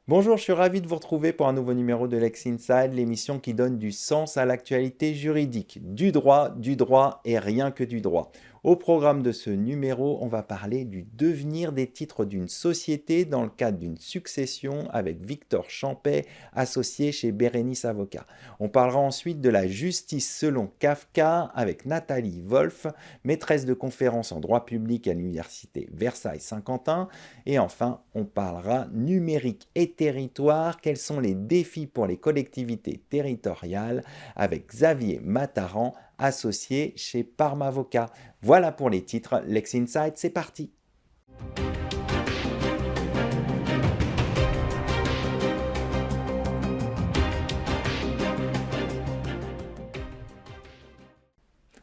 Bonjour, je suis ravi de vous retrouver pour un nouveau numéro de Lex Inside, l'émission qui donne du sens à l'actualité juridique. Du droit et rien que du droit. Au programme de ce numéro, on va parler du devenir des titres d'une société dans le cadre d'une succession avec Victor Champet, associé chez Bérénice Avocat. On parlera ensuite de la justice selon Kafka avec Nathalie Wolf, maîtresse de conférences en droit public à l'université Versailles-Saint-Quentin. Et enfin, on parlera numérique et territoire. Quels sont les défis pour les collectivités territoriales avec Xavier Mataran, associé chez Parmavocat. Voilà pour les titres. Lex Insight, c'est parti.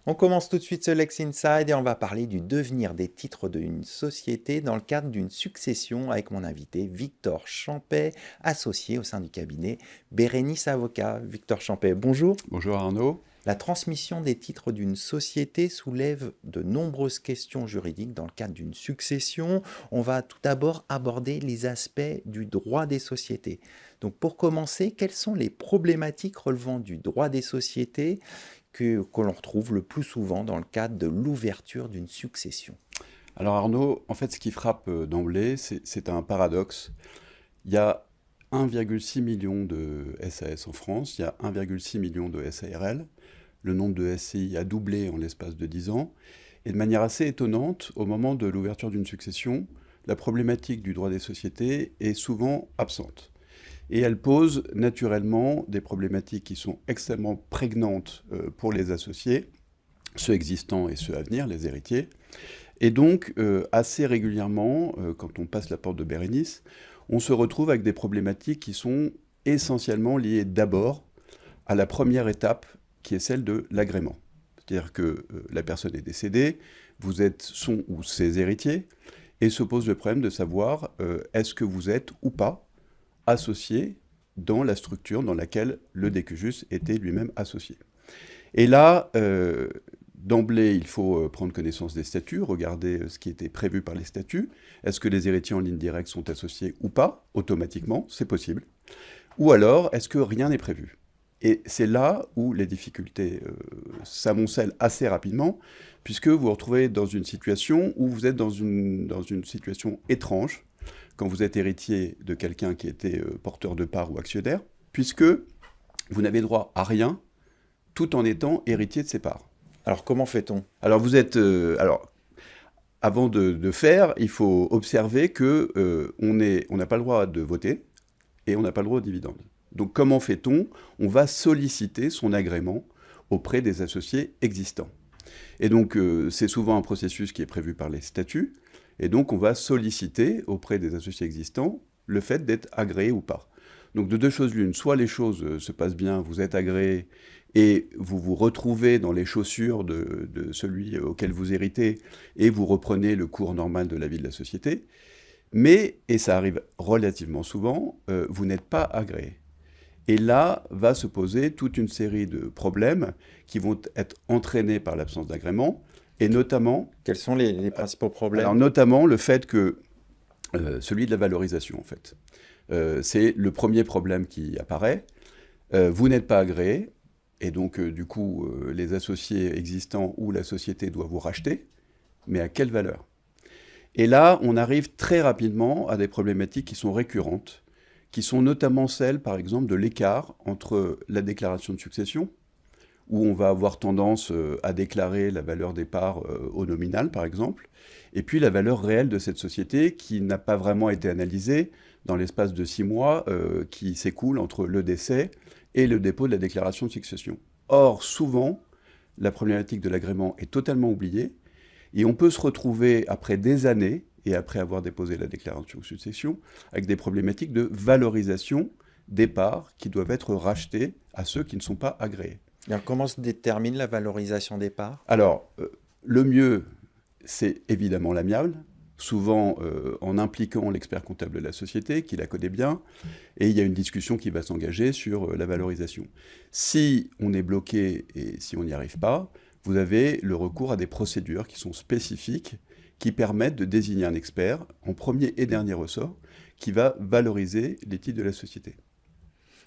On commence tout de suite ce Lex Inside et on va parler du devenir des titres d'une société dans le cadre d'une succession avec mon invité Victor Champet, associé au sein du cabinet Bérénice Avocat. Victor Champet, bonjour. Bonjour Arnaud. La transmission des titres d'une société soulève de nombreuses questions juridiques dans le cadre d'une succession. On va tout d'abord aborder les aspects du droit des sociétés. Donc pour commencer, quelles sont les problématiques relevant du droit des sociétés que l'on retrouve le plus souvent dans le cadre de l'ouverture d'une succession? Alors Arnaud, en fait ce qui frappe d'emblée, c'est un paradoxe. Il y a 1,6 million de SAS en France, il y a 1,6 million de SARL. Le nombre de SCI a doublé en l'espace de 10 ans. Et de manière assez étonnante, au moment de l'ouverture d'une succession, la problématique du droit des sociétés est souvent absente. Et elle pose naturellement des problématiques qui sont extrêmement prégnantes pour les associés, ceux existants et ceux à venir, les héritiers. Et donc, assez régulièrement, quand on passe la porte de Bérénice, on se retrouve avec des problématiques qui sont essentiellement liées d'abord à la première étape, qui est celle de l'agrément. C'est-à-dire que la personne est décédée, vous êtes son ou ses héritiers, et se pose le problème de savoir est-ce que vous êtes ou pas associé dans la structure dans laquelle le décujus était lui-même associé. Et là, d'emblée, il faut prendre connaissance des statuts, regarder ce qui était prévu par les statuts. Est-ce que les héritiers en ligne directe sont associés ou pas, automatiquement? C'est possible. Ou alors, est-ce que rien n'est prévu? Et c'est là où les difficultés s'amoncellent assez rapidement, puisque vous vous retrouvez dans une situation où vous êtes dans une situation étrange, quand vous êtes héritier de quelqu'un qui était porteur de part ou actionnaire, puisque vous n'avez droit à rien tout en étant héritier de ses parts. Alors comment fait-on? Alors vous êtes... avant de faire, il faut observer que on n'a pas le droit de voter et on n'a pas le droit aux dividendes. Donc comment fait-on? On va solliciter son agrément auprès des associés existants. Et donc c'est souvent un processus qui est prévu par les statuts. Et donc, on va solliciter auprès des associés existants le fait d'être agréé ou pas. Donc, de deux choses l'une, soit les choses se passent bien, vous êtes agréé et vous vous retrouvez dans les chaussures de celui auquel vous héritez et vous reprenez le cours normal de la vie de la société. Mais, et ça arrive relativement souvent, vous n'êtes pas agréé. Et là, va se poser toute une série de problèmes qui vont être entraînés par l'absence d'agrément. Et notamment... Quels sont les principaux problèmes? Alors notamment le fait que... celui de la valorisation, en fait. C'est le premier problème qui apparaît. Vous n'êtes pas agréé, et donc du coup, les associés existants ou la société doivent vous racheter, mais à quelle valeur? Et là, on arrive très rapidement à des problématiques qui sont récurrentes, qui sont notamment celles, par exemple, de l'écart entre la déclaration de succession, où on va avoir tendance à déclarer la valeur des parts au nominal, par exemple, et puis la valeur réelle de cette société qui n'a pas vraiment été analysée dans l'espace de 6 mois qui s'écoule entre le décès et le dépôt de la déclaration de succession. Or, souvent, la problématique de l'agrément est totalement oubliée, et on peut se retrouver, après des années, et après avoir déposé la déclaration de succession, avec des problématiques de valorisation des parts qui doivent être rachetées à ceux qui ne sont pas agréés. Alors, comment se détermine la valorisation des parts? Alors, le mieux, c'est évidemment l'amiable, souvent en impliquant l'expert comptable de la société, qui la connaît bien, et il y a une discussion qui va s'engager sur la valorisation. Si on est bloqué et si on n'y arrive pas, vous avez le recours à des procédures qui sont spécifiques, qui permettent de désigner un expert en premier et dernier ressort, qui va valoriser les titres de la société.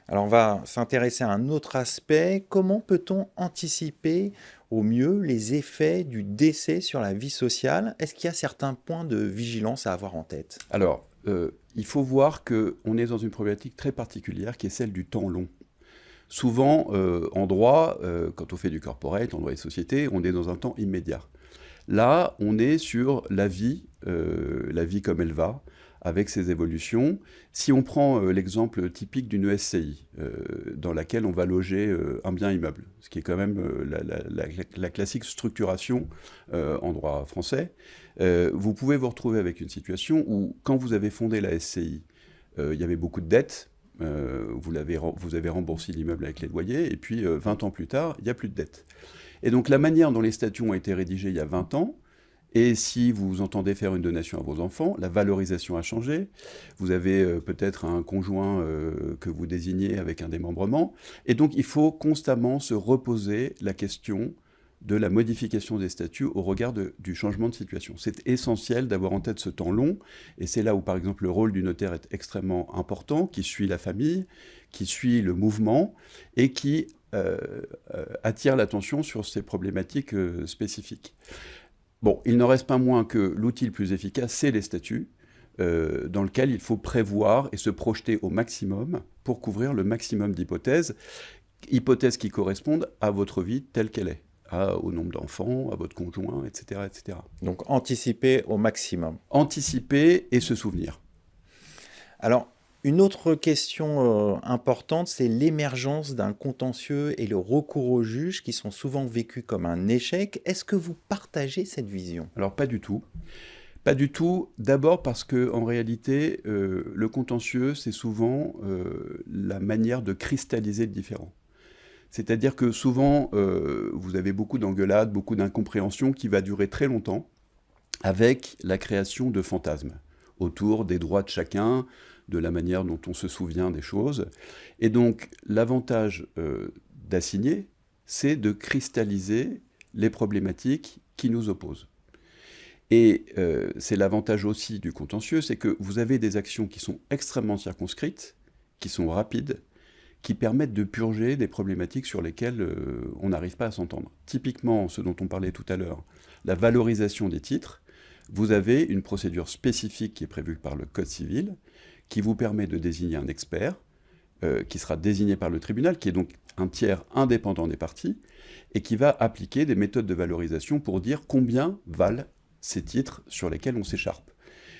Alors on va s'intéresser à un autre aspect. Comment peut-on anticiper au mieux les effets du décès sur la vie sociale? Est-ce qu'il y a certains points de vigilance à avoir en tête? Alors, il faut voir qu'on est dans une problématique très particulière qui est celle du temps long. Souvent, en droit, quand on fait du corporate, en droit des sociétés, on est dans un temps immédiat. Là, on est sur la vie comme elle va, avec ses évolutions. Si on prend l'exemple typique d'une SCI, dans laquelle on va loger un bien immeuble, ce qui est quand même la classique structuration en droit français, vous pouvez vous retrouver avec une situation où, quand vous avez fondé la SCI, il y avait beaucoup de dettes, vous avez remboursé l'immeuble avec les loyers, et puis 20 ans plus tard, il n'y a plus de dettes. Et donc la manière dont les statuts ont été rédigés il y a 20 ans, et si vous entendez faire une donation à vos enfants, la valorisation a changé. Vous avez peut-être un conjoint que vous désignez avec un démembrement. Et donc il faut constamment se reposer la question de la modification des statuts au regard du changement de situation. C'est essentiel d'avoir en tête ce temps long, et c'est là où, par exemple, le rôle du notaire est extrêmement important, qui suit la famille, qui suit le mouvement, et qui attire l'attention sur ces problématiques spécifiques. Bon, il n'en reste pas moins que l'outil le plus efficace, c'est les statuts, dans lequel il faut prévoir et se projeter au maximum pour couvrir le maximum d'hypothèses qui correspondent à votre vie telle qu'elle est. Au nombre d'enfants, à votre conjoint, etc., etc. Donc anticiper au maximum. Anticiper et se souvenir. Alors, une autre question importante, c'est l'émergence d'un contentieux et le recours au juge qui sont souvent vécus comme un échec. Est-ce que vous partagez cette vision? Alors, pas du tout. Pas du tout. D'abord parce qu'en réalité, le contentieux, c'est souvent la manière de cristalliser le différend. C'est-à-dire que souvent, vous avez beaucoup d'engueulades, beaucoup d'incompréhensions qui va durer très longtemps avec la création de fantasmes autour des droits de chacun, de la manière dont on se souvient des choses. Et donc, l'avantage d'assigner, c'est de cristalliser les problématiques qui nous opposent. Et c'est l'avantage aussi du contentieux, c'est que vous avez des actions qui sont extrêmement circonscrites, qui sont rapides, qui permettent de purger des problématiques sur lesquelles on n'arrive pas à s'entendre. Typiquement, ce dont on parlait tout à l'heure, la valorisation des titres, vous avez une procédure spécifique qui est prévue par le Code civil, qui vous permet de désigner un expert, qui sera désigné par le tribunal, qui est donc un tiers indépendant des parties, et qui va appliquer des méthodes de valorisation pour dire combien valent ces titres sur lesquels on s'écharpe.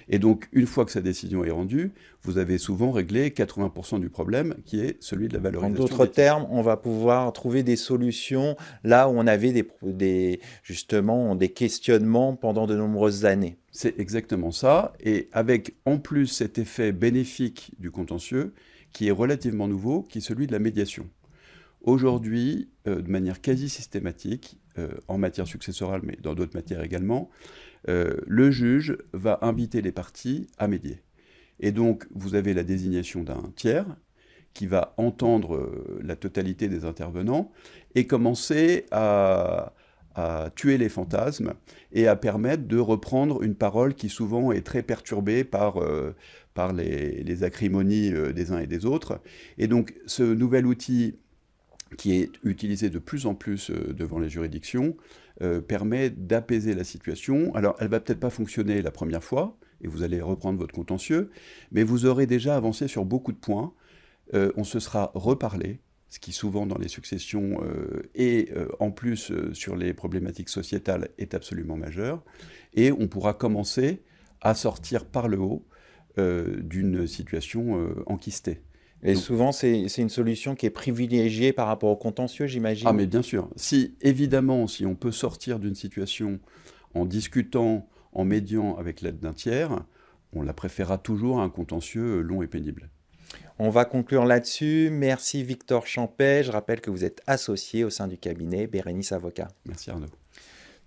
Et donc, une fois que sa décision est rendue, vous avez souvent réglé 80% du problème, qui est celui de la valorisation. En d'autres termes, on va pouvoir trouver des solutions là où on avait justement des questionnements pendant de nombreuses années. C'est exactement ça, et avec en plus cet effet bénéfique du contentieux, qui est relativement nouveau, qui est celui de la médiation. Aujourd'hui, de manière quasi systématique, en matière successorale, mais dans d'autres matières également, le juge va inviter les parties à médier. Et donc, vous avez la désignation d'un tiers qui va entendre la totalité des intervenants et commencer à tuer les fantasmes et à permettre de reprendre une parole qui souvent est très perturbée par les acrimonies des uns et des autres. Et donc, ce nouvel outil qui est utilisé de plus en plus devant les juridictions, permet d'apaiser la situation. Alors, elle ne va peut-être pas fonctionner la première fois, et vous allez reprendre votre contentieux, mais vous aurez déjà avancé sur beaucoup de points. On se sera reparlé, ce qui souvent dans les successions et en plus sur les problématiques sociétales est absolument majeur, et on pourra commencer à sortir par le haut d'une situation enquistée. Et donc, souvent, c'est une solution qui est privilégiée par rapport au contentieux, j'imagine. Ah, mais bien sûr. Évidemment, si on peut sortir d'une situation en discutant, en médiant avec l'aide d'un tiers, on la préférera toujours à un contentieux long et pénible. On va conclure là-dessus. Merci Victor Champet. Je rappelle que vous êtes associé au sein du cabinet Bérénice Avocat. Merci Arnaud.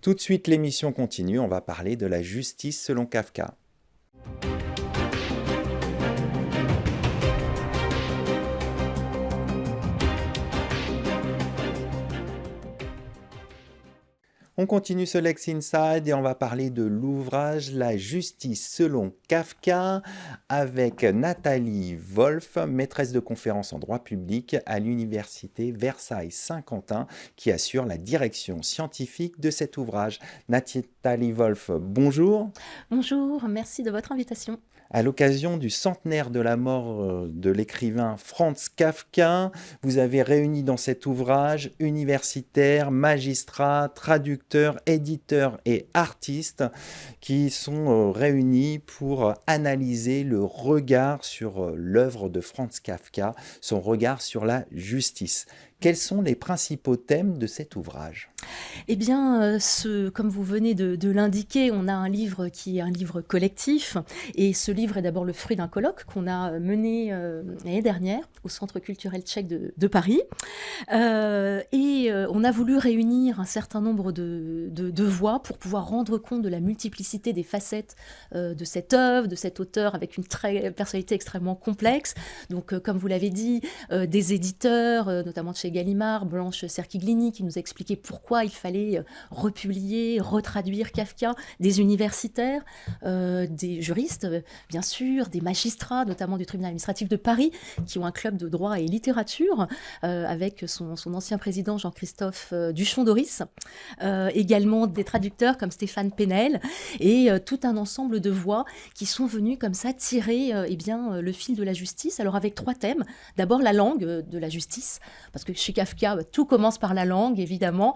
Tout de suite, l'émission continue. On va parler de la justice selon Kafka. On continue ce Lex Inside et on va parler de l'ouvrage La justice selon Kafka avec Nathalie Wolf, maîtresse de conférences en droit public à l'université Versailles-Saint-Quentin, qui assure la direction scientifique de cet ouvrage. Nathalie Wolf, bonjour. Bonjour, merci de votre invitation. À l'occasion du centenaire de la mort de l'écrivain Franz Kafka, vous avez réuni dans cet ouvrage universitaires, magistrats, traducteurs, éditeurs et artistes qui sont réunis pour analyser le regard sur l'œuvre de Franz Kafka, son regard sur la justice. Quels sont les principaux thèmes de cet ouvrage ? Eh bien, comme vous venez de l'indiquer, on a un livre qui est un livre collectif. Et ce livre est d'abord le fruit d'un colloque qu'on a mené l'année dernière au Centre culturel tchèque de Paris. On a voulu réunir un certain nombre de voix pour pouvoir rendre compte de la multiplicité des facettes de cette œuvre, de cet auteur avec une personnalité extrêmement complexe. Donc, comme vous l'avez dit, des éditeurs, notamment de chez Gallimard, Blanche Cerchiglini, qui nous a expliqué pourquoi il fallait republier, retraduire Kafka, des universitaires, des juristes, bien sûr, des magistrats, notamment du tribunal administratif de Paris, qui ont un club de droit et littérature, avec son ancien président Jean-Christophe Duchon-Doris, également des traducteurs comme Stéphane Penel, et tout un ensemble de voix qui sont venues comme ça tirer le fil de la justice, alors avec 3 thèmes. D'abord la langue de la justice, parce que chez Kafka, tout commence par la langue, évidemment.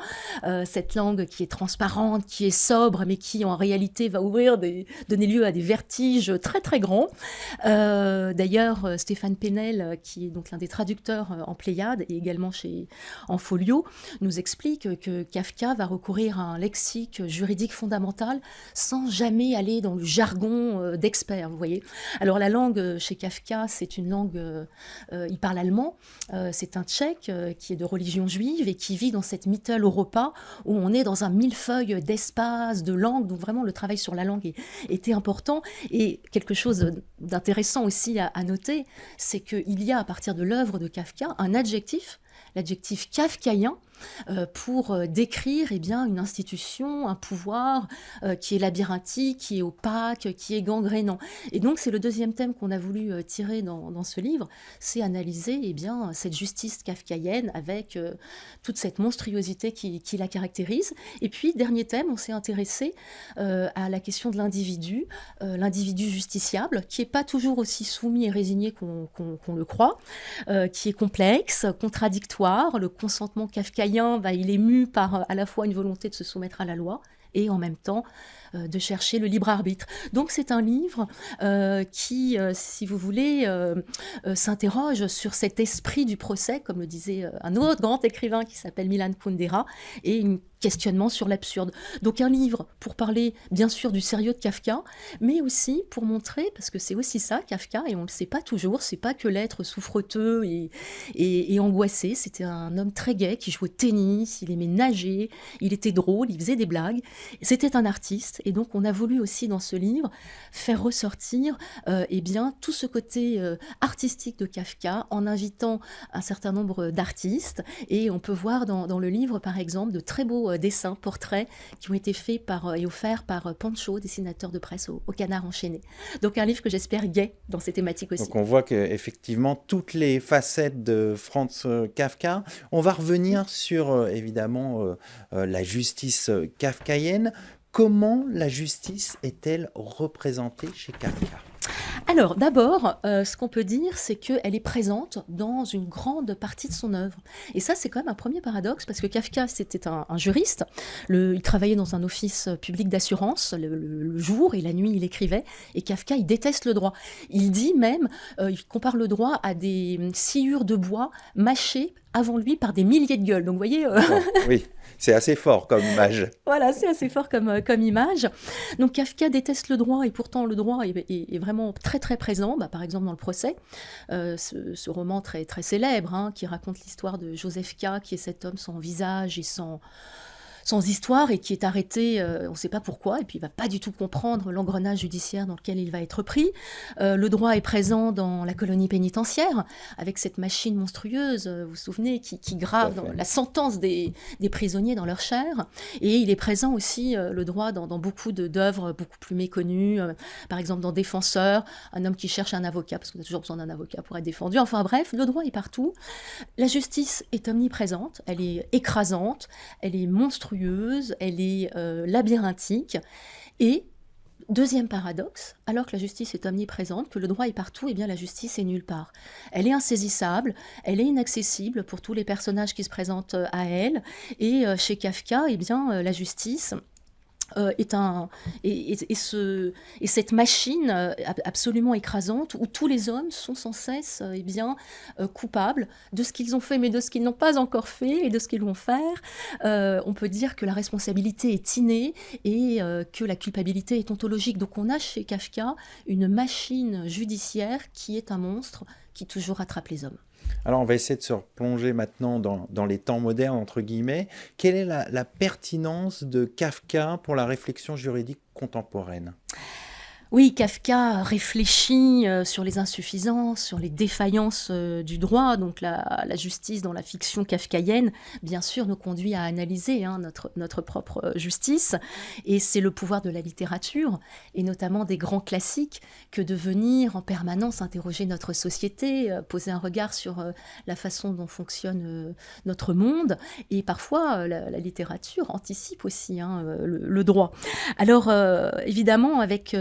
Cette langue qui est transparente, qui est sobre, mais qui en réalité va donner lieu à des vertiges très très grands. D'ailleurs, Stéphane Penel, qui est donc l'un des traducteurs en Pléiade et également en Folio, nous explique que Kafka va recourir à un lexique juridique fondamental sans jamais aller dans le jargon d'expert, vous voyez. Alors la langue chez Kafka, c'est une langue, il parle allemand, c'est un Tchèque qui est de religion juive et qui vit dans cette Mitteleuropa où on est dans un millefeuille d'espace, de langue, donc vraiment le travail sur la langue était important. Et quelque chose d'intéressant aussi à noter, c'est qu'il y a à partir de l'œuvre de Kafka un adjectif, l'adjectif kafkaïen, pour décrire une institution, un pouvoir qui est labyrinthique, qui est opaque, qui est gangrénant. Et donc c'est le deuxième thème qu'on a voulu tirer dans ce livre, c'est analyser cette justice kafkaïenne avec toute cette monstruosité qui la caractérise. Et puis, dernier thème, on s'est intéressé à la question de l'individu justiciable, qui n'est pas toujours aussi soumis et résigné qu'on le croit, qui est complexe, contradictoire. Le consentement kafkaïen, il est mu par à la fois une volonté de se soumettre à la loi et en même temps de chercher le libre arbitre. Donc c'est un livre qui, si vous voulez, s'interroge sur cet esprit du procès, comme le disait un autre grand écrivain qui s'appelle Milan Kundera, et un questionnement sur l'absurde. Donc un livre pour parler bien sûr du sérieux de Kafka, mais aussi pour montrer, parce que c'est aussi ça Kafka, et on ne le sait pas toujours, c'est pas que l'être souffreteux et angoissé, c'était un homme très gai qui jouait au tennis, il aimait nager, il était drôle, il faisait des blagues, c'était un artiste. Et donc, on a voulu aussi, dans ce livre, faire ressortir tout ce côté artistique de Kafka en invitant un certain nombre d'artistes. Et on peut voir dans le livre, par exemple, de très beaux dessins, portraits qui ont été faits et offerts par Pancho, dessinateur de presse au Canard enchaîné. Donc, un livre que j'espère gai dans ces thématiques aussi. Donc, on voit qu'effectivement, toutes les facettes de Franz Kafka. On va revenir sur, évidemment, la justice kafkaïenne. Comment la justice est-elle représentée chez Kafka ? Alors, d'abord, ce qu'on peut dire, c'est qu'elle est présente dans une grande partie de son œuvre. Et ça, c'est quand même un premier paradoxe, parce que Kafka, c'était un juriste. Il travaillait dans un office public d'assurance. Le jour et la nuit, il écrivait. Et Kafka, il déteste le droit. Il dit même, il compare le droit à des sciures de bois mâchées avant lui par des milliers de gueules. Donc, vous voyez... Oui, c'est assez fort comme image. Voilà, c'est assez fort comme image. Donc, Kafka déteste le droit, et pourtant, le droit est vraiment très, très présent. Par exemple, dans le procès, ce roman très, très célèbre, qui raconte l'histoire de Joseph K., qui est cet homme sans visage et sans histoire et qui est arrêté, on ne sait pas pourquoi, et puis il ne va pas du tout comprendre l'engrenage judiciaire dans lequel il va être pris. Le droit est présent dans la colonie pénitentiaire, avec cette machine monstrueuse, vous vous souvenez, qui grave la sentence des prisonniers dans leur chair. Et il est présent aussi, le droit, dans beaucoup d'œuvres beaucoup plus méconnues, par exemple dans Défenseur, un homme qui cherche un avocat, parce qu'on a toujours besoin d'un avocat pour être défendu. Enfin bref, le droit est partout. La justice est omniprésente, elle est écrasante, elle est monstrueuse, elle est labyrinthique. Et deuxième paradoxe, alors que la justice est omniprésente, que le droit est partout, eh bien la justice est nulle part. Elle est insaisissable, elle est inaccessible pour tous les personnages qui se présentent à elle. Et chez Kafka, eh bien la justice et cette machine absolument écrasante où tous les hommes sont sans cesse coupables de ce qu'ils ont fait, mais de ce qu'ils n'ont pas encore fait et de ce qu'ils vont faire. On peut dire que la responsabilité est innée et que la culpabilité est ontologique. Donc on a chez Kafka une machine judiciaire qui est un monstre qui toujours rattrape les hommes. Alors, on va essayer de se replonger maintenant dans les temps modernes, entre guillemets. Quelle est la pertinence de Kafka pour la réflexion juridique contemporaine ? Oui, Kafka réfléchit sur les insuffisances, sur les défaillances du droit. Donc la justice dans la fiction kafkaïenne, bien sûr, nous conduit à analyser notre propre justice. Et c'est le pouvoir de la littérature, et notamment des grands classiques, que de venir en permanence interroger notre société, poser un regard sur la façon dont fonctionne notre monde. Et parfois, la littérature anticipe aussi le droit. Alors, évidemment, avec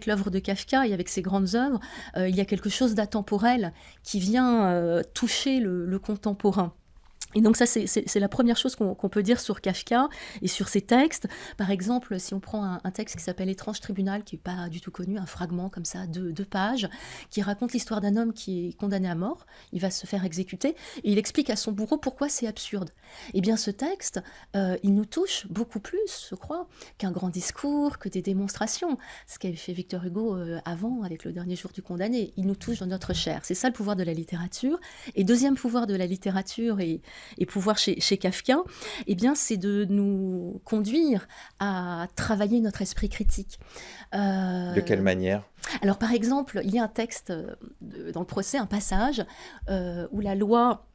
l'œuvre de Kafka et avec ses grandes œuvres, il y a quelque chose d'atemporel qui vient toucher le contemporain. Et donc ça, c'est la première chose qu'on peut dire sur Kafka et sur ses textes. Par exemple, si on prend un texte qui s'appelle « Étrange tribunal », qui n'est pas du tout connu, un fragment comme ça, deux pages, qui raconte l'histoire d'un homme qui est condamné à mort. Il va se faire exécuter et il explique à son bourreau pourquoi c'est absurde. Eh bien, ce texte, il nous touche beaucoup plus, je crois, qu'un grand discours, que des démonstrations. Ce qu'avait fait Victor Hugo avant, avec Le dernier jour du condamné. Il nous touche dans notre chair. C'est ça le pouvoir de la littérature. Et deuxième pouvoir de la littérature et pouvoir chez Kafka, eh bien, c'est de nous conduire à travailler notre esprit critique. De quelle manière ? Alors, par exemple, il y a un texte dans le procès, un passage où la loi...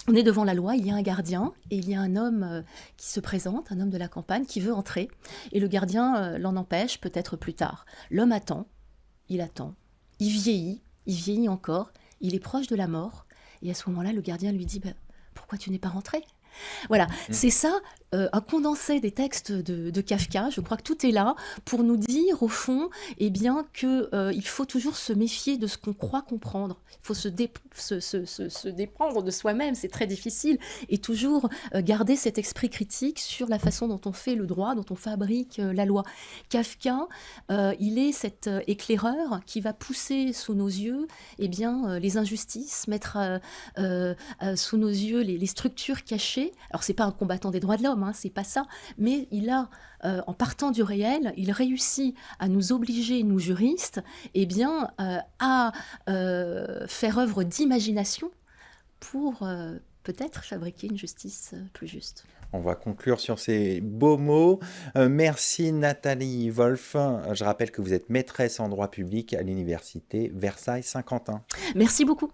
On est devant la loi, il y a un gardien et il y a un homme qui se présente, un homme de la campagne, qui veut entrer. Et le gardien l'en empêche, peut-être plus tard. L'homme attend, il vieillit encore, il est proche de la mort. Et à ce moment-là, le gardien lui dit pourquoi tu n'es pas rentré ? Voilà, c'est ça, un condensé des textes de Kafka. Je crois que tout est là pour nous dire, au fond, eh bien, qu'il faut toujours se méfier de ce qu'on croit comprendre. Il faut se déprendre de soi-même, c'est très difficile. Et toujours garder cet esprit critique sur la façon dont on fait le droit, dont on fabrique la loi. Kafka, il est cet éclaireur qui va pousser sous nos yeux eh bien, les injustices, mettre sous nos yeux les structures cachées. Alors, c'est pas un combattant des droits de l'homme, c'est pas ça, mais il a, en partant du réel, il réussit à nous obliger, nous juristes, eh bien, à faire œuvre d'imagination pour peut-être fabriquer une justice plus juste. On va conclure sur ces beaux mots. Merci Nathalie Wolf. Je rappelle que vous êtes maîtresse en droit public à l'université Versailles-Saint-Quentin. Merci beaucoup.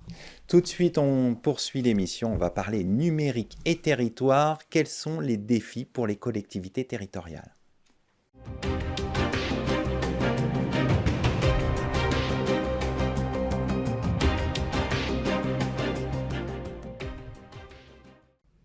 Tout de suite, on poursuit l'émission. On va parler numérique et territoire. Quels sont les défis pour les collectivités territoriales ?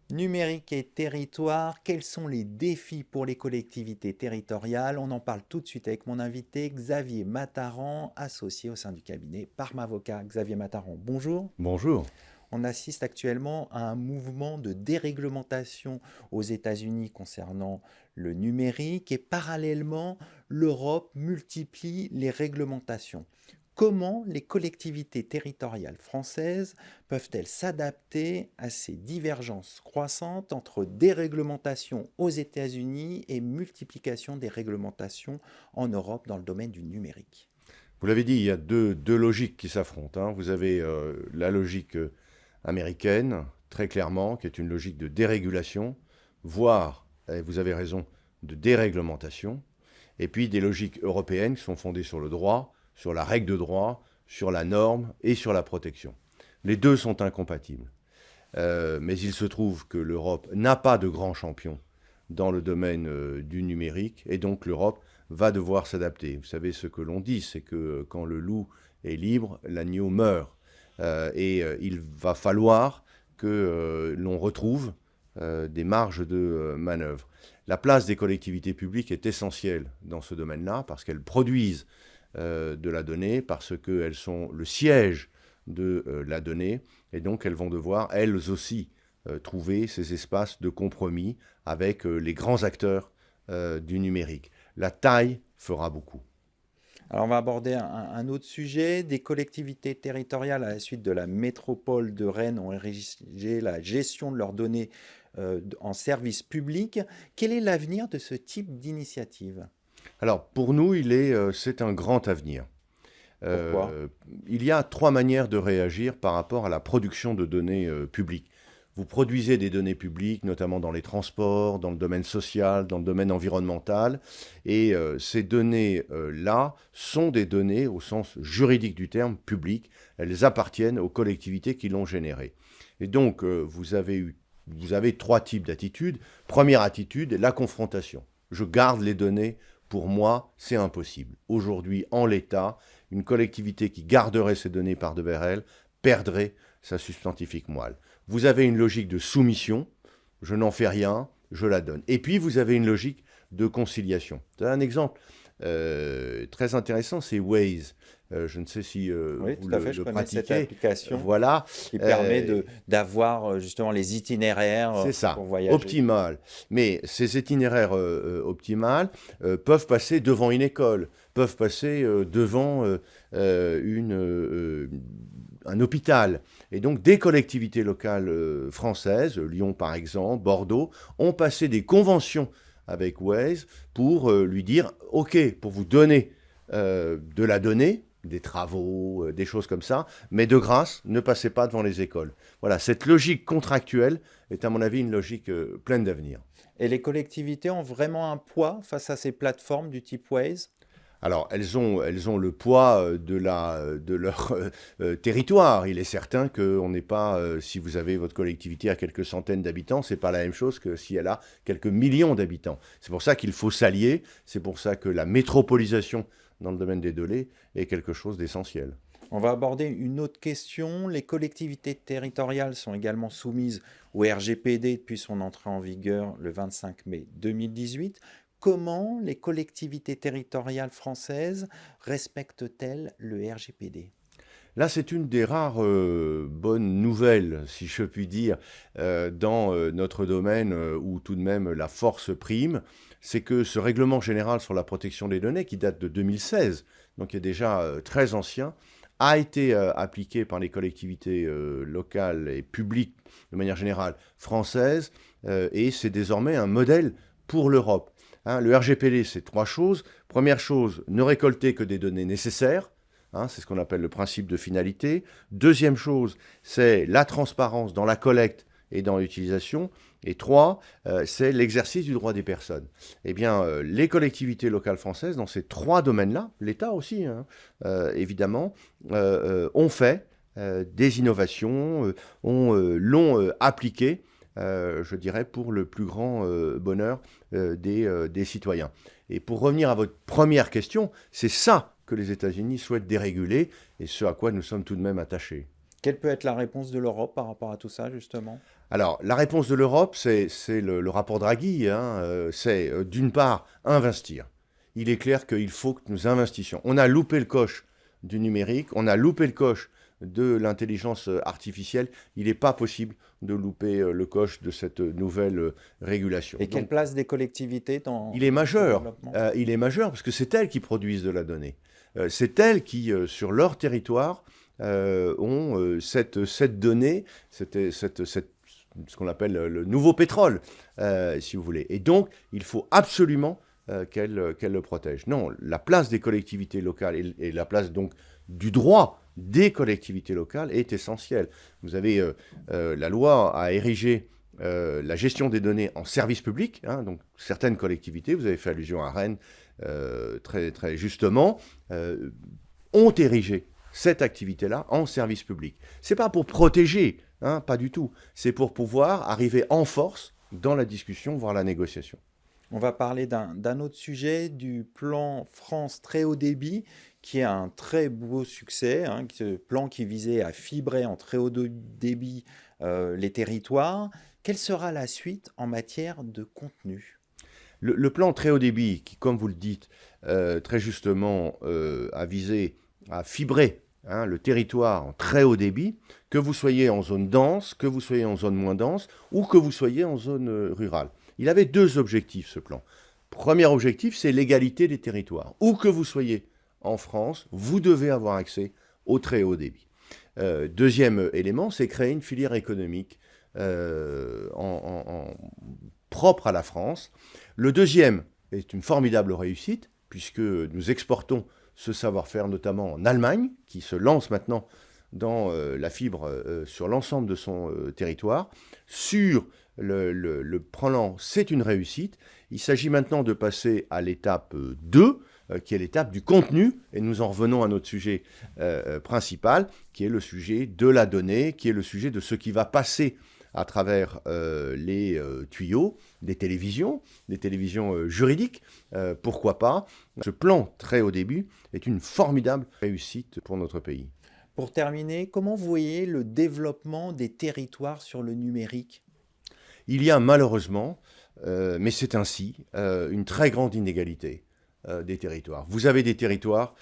Numérique et territoire, quels sont les défis pour les collectivités territoriales ? On en parle tout de suite avec mon invité Xavier Mataran, associé au sein du cabinet Parme Avocat. Xavier Mataran, bonjour. Bonjour. On assiste actuellement à un mouvement de déréglementation aux États-Unis concernant le numérique et parallèlement, l'Europe multiplie les réglementations. Comment les collectivités territoriales françaises peuvent-elles s'adapter à ces divergences croissantes entre déréglementation aux États-Unis et multiplication des réglementations en Europe dans le domaine du numérique ? Vous l'avez dit, il y a deux logiques qui s'affrontent. Vous avez la logique américaine, très clairement, qui est une logique de dérégulation, voire et vous avez raison, de déréglementation, et puis des logiques européennes qui sont fondées sur le droit, sur la règle de droit, sur la norme et sur la protection. Les deux sont incompatibles. Mais il se trouve que l'Europe n'a pas de grand champion dans le domaine du numérique, et donc l'Europe va devoir s'adapter. Vous savez, ce que l'on dit, c'est que quand le loup est libre, l'agneau meurt. Il va falloir que l'on retrouve des marges de manœuvre. La place des collectivités publiques est essentielle dans ce domaine-là, parce qu'elles produisent de la donnée, parce qu'elles sont le siège de la donnée, et donc elles vont devoir, elles aussi, trouver ces espaces de compromis avec les grands acteurs du numérique. La taille fera beaucoup. Alors on va aborder un autre sujet. Des collectivités territoriales à la suite de la métropole de Rennes ont érigé la gestion de leurs données en service public. Quel est l'avenir de ce type d'initiative? Alors pour nous, c'est un grand avenir. Pourquoi? Il y a 3 manières de réagir par rapport à la production de données publiques. Vous produisez des données publiques, notamment dans les transports, dans le domaine social, dans le domaine environnemental, et ces données-là sont des données au sens juridique du terme publiques. Elles appartiennent aux collectivités qui l'ont générées. Et donc vous avez 3 types d'attitudes. Première attitude, la confrontation. Je garde les données. Pour moi, c'est impossible. Aujourd'hui, en l'état, une collectivité qui garderait ces données par devers elle perdrait sa substantifique moelle. Vous avez une logique de soumission, je n'en fais rien, je la donne. Et puis, vous avez une logique de conciliation. Un exemple très intéressant, c'est Waze. Je ne sais si Oui, vous tout à fait, je le connais cette pratiquez. application Voilà. qui permet d'avoir justement les itinéraires C'est ça, pour voyager. optimal. Mais ces itinéraires optimales peuvent passer devant une école, peuvent passer devant un hôpital. Et donc, des collectivités locales françaises, Lyon par exemple, Bordeaux, ont passé des conventions avec Waze pour lui dire « Ok, pour vous donner de la donnée, des travaux, des choses comme ça, mais de grâce, ne passez pas devant les écoles. » Voilà, cette logique contractuelle est à mon avis une logique pleine d'avenir. Et les collectivités ont vraiment un poids face à ces plateformes du type Waze? Alors, elles ont le poids de leur territoire. Il est certain qu'on n'est pas, si vous avez votre collectivité à quelques centaines d'habitants, c'est pas la même chose que si elle a quelques millions d'habitants. C'est pour ça qu'il faut s'allier, c'est pour ça que la métropolisation dans le domaine des données est quelque chose d'essentiel. On va aborder une autre question. Les collectivités territoriales sont également soumises au RGPD depuis son entrée en vigueur le 25 mai 2018. Comment les collectivités territoriales françaises respectent-elles le RGPD? Là, c'est une des rares bonnes nouvelles, si je puis dire, dans notre domaine où tout de même la force prime. C'est que ce règlement général sur la protection des données, qui date de 2016, donc qui est déjà très ancien, a été appliqué par les collectivités locales et publiques, de manière générale, françaises, et c'est désormais un modèle pour l'Europe. Hein, le RGPD, c'est 3 choses. Première chose, ne récolter que des données nécessaires. Hein, c'est ce qu'on appelle le principe de finalité. Deuxième chose, c'est la transparence dans la collecte et dans l'utilisation. Et 3, c'est l'exercice du droit des personnes. Eh bien, les collectivités locales françaises, dans ces 3 domaines-là, l'État aussi, hein, évidemment, ont fait des innovations, l'ont appliqué, je dirais, pour le plus grand bonheur des citoyens. Et pour revenir à votre première question, c'est ça que les États-Unis souhaitent déréguler et ce à quoi nous sommes tout de même attachés. Quelle peut être la réponse de l'Europe par rapport à tout ça, justement? Alors, la réponse de l'Europe, c'est le rapport Draghi, hein, c'est d'une part investir. Il est clair qu'il faut que nous investissions. On a loupé le coche du numérique, on a loupé le coche de l'intelligence artificielle. Il n'est pas possible de louper le coche de cette nouvelle régulation. Et quelle place des collectivités dans il est majeur. ce développement? Il est majeur parce que c'est elles qui produisent de la donnée. C'est elles qui, sur leur territoire, ont cette donnée, ce qu'on appelle le nouveau pétrole, si vous voulez. Et donc, il faut absolument qu'elle le protège. Non, la place des collectivités locales et la place donc du droit des collectivités locales est essentielle. Vous avez, la loi a érigé la gestion des données en service public. Hein, donc certaines collectivités, vous avez fait allusion à Rennes très, très justement, ont érigé cette activité-là en service public. Ce n'est pas pour protéger, hein, pas du tout. C'est pour pouvoir arriver en force dans la discussion, voire la négociation. On va parler d'un autre sujet, du plan France très haut débit, qui est un très beau succès, hein, ce plan qui visait à fibrer en très haut débit les territoires. Quelle sera la suite en matière de contenu? Le plan très haut débit, qui, comme vous le dites, très justement, a visé à fibrer, hein, le territoire en très haut débit, que vous soyez en zone dense, que vous soyez en zone moins dense, ou que vous soyez en zone rurale. Il avait deux objectifs, ce plan. Premier objectif, c'est l'égalité des territoires. Où que vous soyez en France, vous devez avoir accès au très haut débit. Deuxième élément, c'est créer une filière économique propre à la France. Le deuxième est une formidable réussite, puisque nous exportons ce savoir-faire notamment en Allemagne, qui se lance maintenant dans la fibre sur l'ensemble de son territoire. Sur le plan, c'est une réussite. Il s'agit maintenant de passer à l'étape 2, qui est l'étape du contenu, et nous en revenons à notre sujet principal, qui est le sujet de la donnée, qui est le sujet de ce qui va passer à travers les tuyaux des télévisions juridiques, pourquoi pas. Ce plan très haut débit est une formidable réussite pour notre pays. Pour terminer, comment vous voyez le développement des territoires sur le numérique? Il y a malheureusement, mais c'est ainsi, une très grande inégalité des territoires. Vous avez des territoires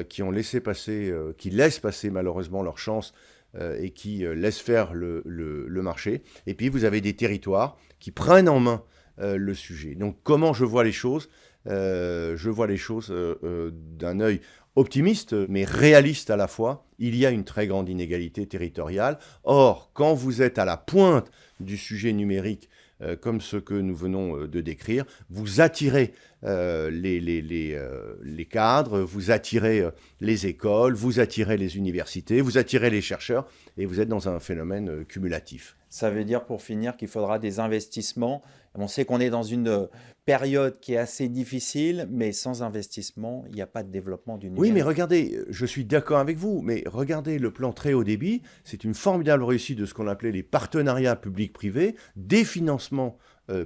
qui ont laissé passer, qui laissent passer malheureusement leur chance et qui laissent faire le marché. Et puis vous avez des territoires qui prennent en main le sujet. Donc comment je vois les choses? Je vois les choses d'un œil optimiste, mais réaliste à la fois. Il y a une très grande inégalité territoriale. Or, quand vous êtes à la pointe du sujet numérique, comme ce que nous venons de décrire, vous attirez les cadres, vous attirez les écoles, vous attirez les universités, vous attirez les chercheurs, et vous êtes dans un phénomène cumulatif. Ça veut dire, pour finir, qu'il faudra des investissements. On sait qu'on est dans une période qui est assez difficile, mais sans investissement, il n'y a pas de développement du numérique. Oui, mais regardez, je suis d'accord avec vous, mais regardez le plan très haut débit, c'est une formidable réussite de ce qu'on appelait les partenariats publics-privés, des financements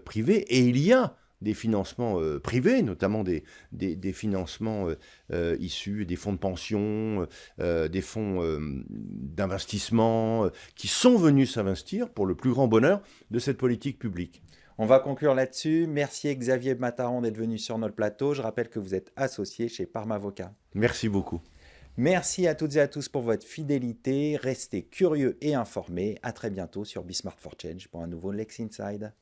privés, et il y a des financements privés, notamment des financements issus des fonds de pension, des fonds d'investissement, qui sont venus s'investir pour le plus grand bonheur de cette politique publique. On va conclure là-dessus. Merci Xavier Mataron d'être venu sur notre plateau. Je rappelle que vous êtes associé chez Parmavocat. Merci beaucoup. Merci à toutes et à tous pour votre fidélité. Restez curieux et informés. À très bientôt sur Be Smart for Change pour un nouveau Lex Inside.